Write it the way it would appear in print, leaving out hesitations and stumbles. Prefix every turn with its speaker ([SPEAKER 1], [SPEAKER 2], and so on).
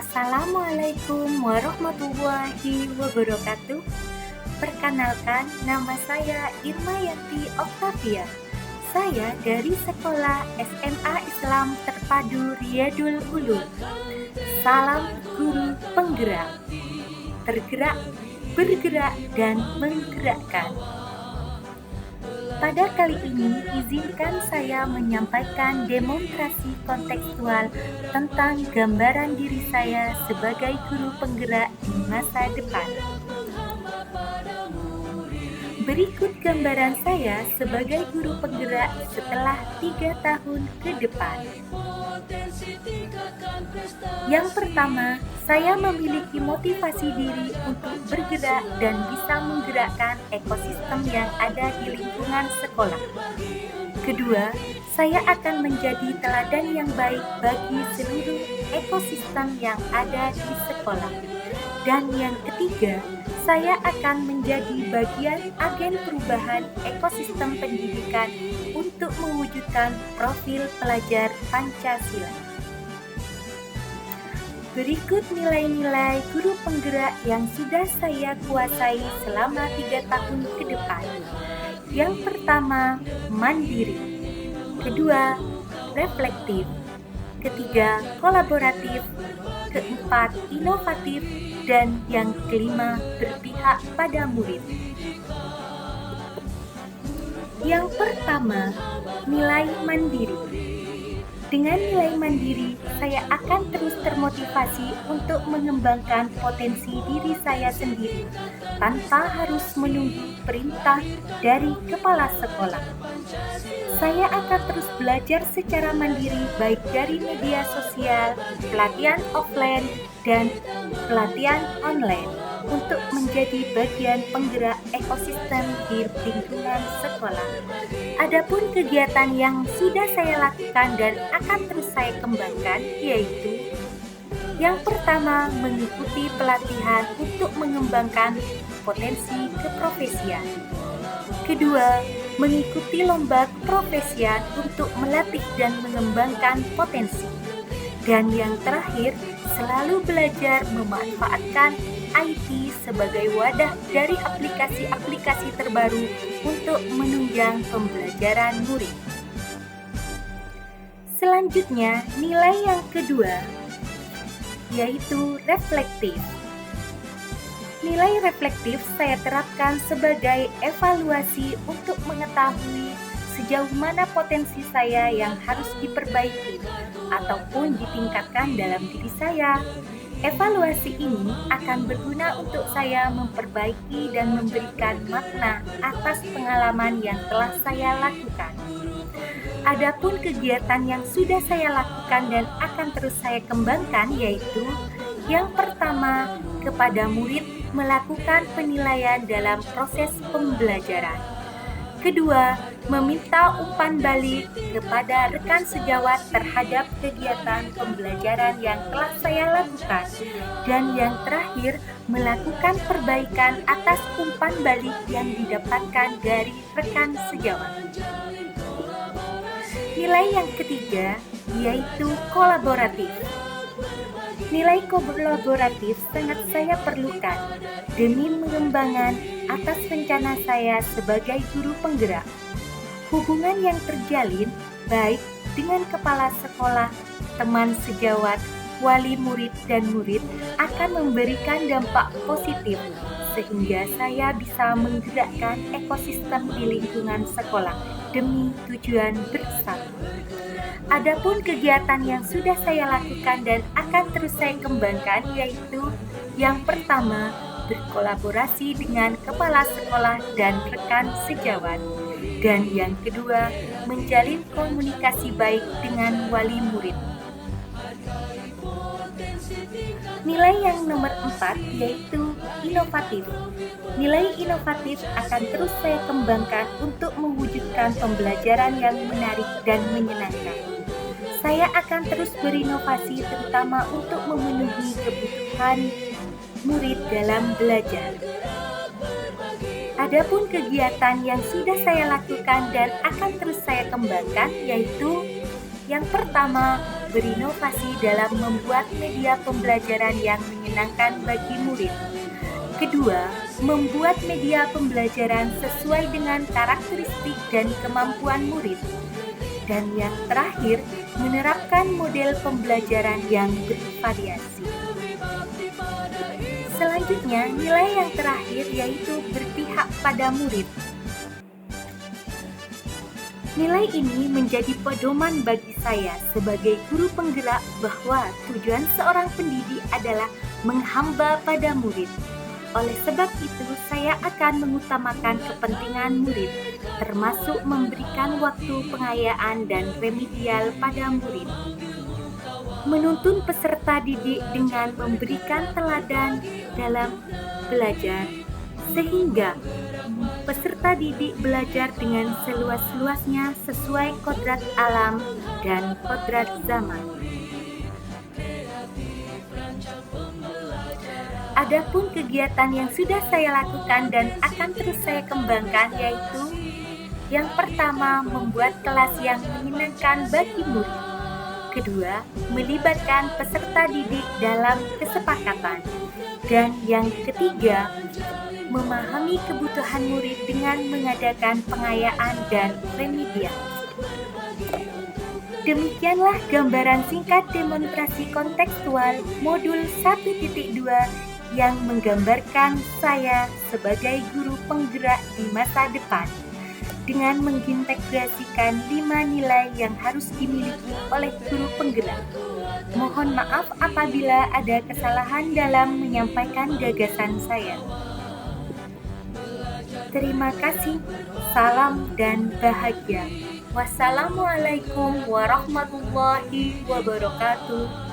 [SPEAKER 1] Assalamualaikum warahmatullahi wabarakatuh. Perkenalkan, nama saya Irmayanti Oktavia. Saya dari Sekolah SMA Islam Terpadu Riyadul Ulum. Salam guru penggerak. Tergerak, bergerak, dan menggerakkan. Pada kali ini, izinkan saya menyampaikan demonstrasi kontekstual tentang gambaran diri saya sebagai guru penggerak di masa depan. Berikut gambaran saya sebagai guru penggerak setelah 3 tahun ke depan. Yang pertama, saya memiliki motivasi diri untuk bergerak dan bisa menggerakkan ekosistem yang ada di lingkungan sekolah. Kedua, saya akan menjadi teladan yang baik bagi seluruh ekosistem yang ada di sekolah. Dan yang ketiga, saya akan menjadi bagian agen perubahan ekosistem pendidikan untuk mewujudkan profil pelajar Pancasila. Berikut nilai-nilai guru penggerak yang sudah saya kuasai selama 3 tahun ke depan. Yang pertama, mandiri. Kedua, reflektif. Ketiga, kolaboratif. Keempat, inovatif. Dan yang kelima, berpihak pada murid. Yang pertama, nilai mandiri. Dengan nilai mandiri, saya akan terus termotivasi untuk mengembangkan potensi diri saya sendiri tanpa harus menunggu perintah dari kepala sekolah. Saya akan terus belajar secara mandiri baik dari media sosial, pelatihan offline, dan pelatihan online untuk menjadi bagian penggerak ekosistem di lingkungan sekolah. Adapun kegiatan yang sudah saya lakukan dan akan terus saya kembangkan yaitu yang pertama, mengikuti pelatihan untuk mengembangkan potensi keprofesian. Kedua, mengikuti lomba keprofesian untuk melatih dan mengembangkan potensi. Dan yang terakhir, selalu belajar memanfaatkan IT sebagai wadah dari aplikasi-aplikasi terbaru untuk menunjang pembelajaran murid. Selanjutnya, nilai yang kedua yaitu reflektif. Nilai reflektif saya terapkan sebagai evaluasi untuk mengetahui sejauh mana potensi saya yang harus diperbaiki ataupun ditingkatkan dalam diri saya. Evaluasi ini akan berguna untuk saya memperbaiki dan memberikan makna atas pengalaman yang telah saya lakukan. Adapun kegiatan yang sudah saya lakukan dan akan terus saya kembangkan yaitu yang pertama, kepada murid melakukan penilaian dalam proses pembelajaran. Kedua, meminta umpan balik kepada rekan sejawat terhadap kegiatan pembelajaran yang telah saya lakukan. Dan yang terakhir, melakukan perbaikan atas umpan balik yang didapatkan dari rekan sejawat. Nilai yang ketiga yaitu kolaboratif. Nilai kolaboratif sangat saya perlukan demi pengembangan atas rencana saya sebagai guru penggerak. Hubungan yang terjalin baik dengan kepala sekolah, teman sejawat, wali murid dan murid akan memberikan dampak positif sehingga saya bisa menggerakkan ekosistem di lingkungan sekolah demi tujuan bersama. Adapun kegiatan yang sudah saya lakukan dan akan terus saya kembangkan yaitu yang pertama, berkolaborasi dengan kepala sekolah dan rekan sejawat. Dan yang kedua, menjalin komunikasi baik dengan wali murid. Nilai yang nomor 4 yaitu inovatif. Nilai inovatif akan terus saya kembangkan untuk mewujudkan pembelajaran yang menarik dan menyenangkan. Saya akan terus berinovasi terutama untuk memenuhi kebutuhan murid dalam belajar. Adapun kegiatan yang sudah saya lakukan dan akan terus saya kembangkan yaitu yang pertama, berinovasi dalam membuat media pembelajaran yang menyenangkan bagi murid. Kedua, membuat media pembelajaran sesuai dengan karakteristik dan kemampuan murid. Dan yang terakhir, menerapkan model pembelajaran yang bervariasi. Selanjutnya, nilai yang terakhir yaitu berpihak pada murid. Nilai ini menjadi pedoman bagi saya sebagai guru penggerak bahwa tujuan seorang pendidik adalah menghamba pada murid. Oleh sebab itu, saya akan mengutamakan kepentingan murid, termasuk memberikan waktu pengayaan dan remedial pada murid. Menuntun peserta didik dengan memberikan teladan dalam belajar, sehingga peserta didik belajar dengan seluas-luasnya sesuai kodrat alam dan kodrat zaman. Adapun kegiatan yang sudah saya lakukan dan akan terus saya kembangkan yaitu yang pertama, membuat kelas yang menyenangkan bagi murid. Kedua, melibatkan peserta didik dalam kesepakatan. Dan yang ketiga, memahami kebutuhan murid dengan mengadakan pengayaan dan remedial. Demikianlah gambaran singkat demonstrasi kontekstual modul 1.2 yang menggambarkan saya sebagai guru penggerak di masa depan dengan mengintegrasikan 5 nilai yang harus dimiliki oleh guru penggerak. Mohon maaf apabila ada kesalahan dalam menyampaikan gagasan saya. Terima kasih, salam dan bahagia. Wassalamualaikum warahmatullahi wabarakatuh.